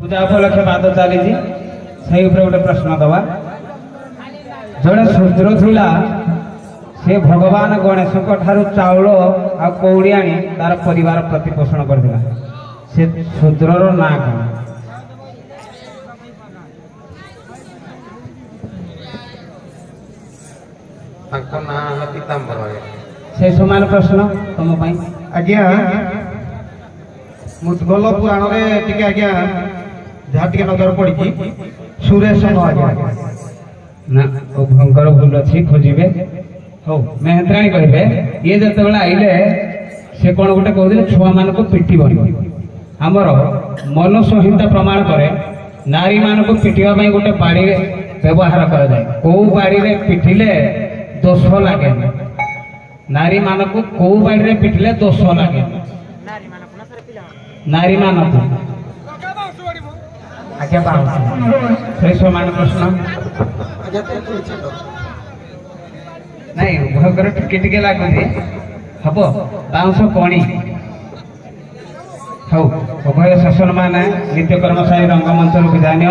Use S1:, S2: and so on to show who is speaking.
S1: पूजा उपलक्ष बाद चली से गोटे प्रश्न दवा जड़े शूद्र थिला से भगवान गणेश चाउल आ कौड़ी आनी तार परिवार प्रतिपोषण करथिला से शूद्रर ना कौन से समान प्रश्न तुम
S2: आज्ञा मुद्गल पुराण रे आज्ञा जहाँ टे नजर पड़ी सुरेश आज्ञा
S1: ना भंकर भूल अच्छी खोजे हो मेहतराणी कहे ये जो आइले से कौन गोटे कहते छुआ मान को पिटी आमर मन संहिता प्रमाण करे नारी मान को पिटिया गोटे बाड़ी व्यवहार कराए कौ बाड़ी पिटिले दोष लगे नारी मान को कौ बाड़ी पिटिले दोष लगे नारी मान को आज्ञा समान प्रश्न नहीं उभयर टिके लगुच हम बाउंश कणी हौ उभय शासन मान नित्यकर्मशाली रंगमंच विदाय नि।